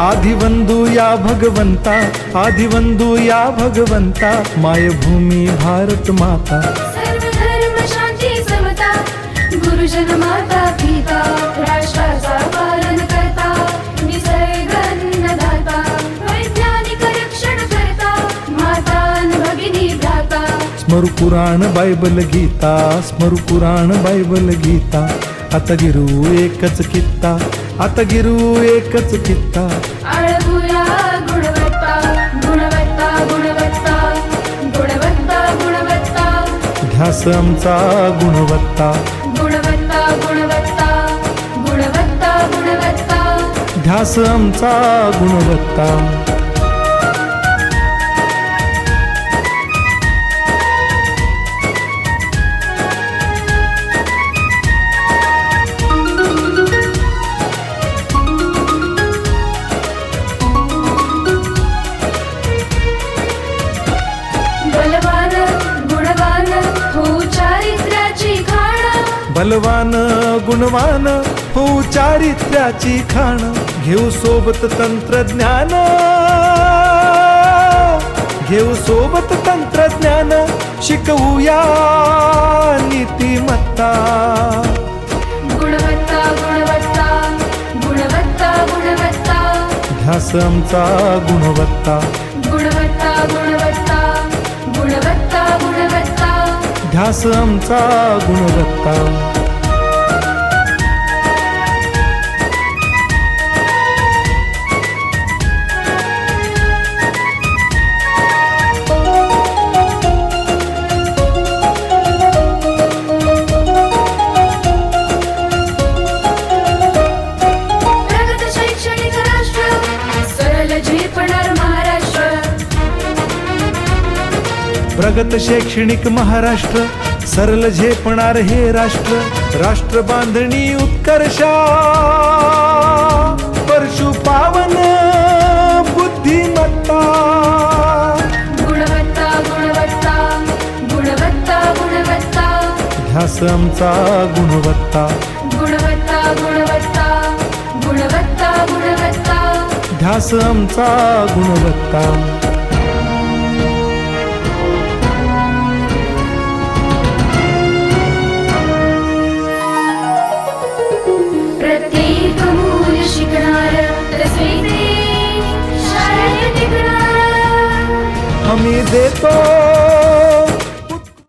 आदिवंदू या भगवंता, आदिवंदू या भगवंता, मायभूमी भारत माता। सर्व धर्म शांती समता, गुरुजन माता पिता, राष्ट्राचा पालन करता, निसर्ग अन्नदाता, वैज्ञानिक रक्षण करता, माता अन भगिनी भ्राता। स्मरू पुराण बायबल गीता, स्मरू पुराण बायबल गीता, आता गिरू एकच कित्ता, आता गिरू एकच कित्ता। आळगुया गुणवत्ता, गुणवत्ता, गुणवत्ता, गुणवत्ता, गुणवत्ता, ध्यास आमचा गुणवत्ता, गुणवत्ता, गुणवत्ता, गुणवत्ता, गुणवत्ता, ध्यास आमचा गुणवत्ता। बलवान गुणवान हो चारित्र्याची खाण, बलवान गुणवान हो चारित्र्याची खाण, घेऊ सोबत तंत्रज्ञान, घेऊ सोबत तंत्रज्ञान, शिकवूया नीतिमत्ता। गुणवत्ता, गुणवत्ता, गुणवत्ता, गुणवत्ता, ध्यास आमचा गुणवत्ता, गुणवत्ता, गुणवत्ता, गुणवत्ता, गुणवत्ता, ध्यास आमचा गुणवत्ता। प्रगत शैक्षणिक राष्ट्र, सरल झेपणार महाराष्ट्र। प्रगत शैक्षणिक महाराष्ट्र, सरल झेपणार हे राष्ट्र, राष्ट्र बांधणी उत्कर्षा, परशु पावन बुद्धिमत्ता। गुणवत्ता, गुणवत्ता, गुणवत्ता, गुणवत्ता, ध्यास आमचा गुणवत्ता, गुणवत्ता, गुणवत्ता, गुणवत्ता, गुणवत्ता, ध्यास आमचा गुणवत्ता। प्रत्येक मूल शिकणार, तसे शाळेत टिकणार। हमी देतो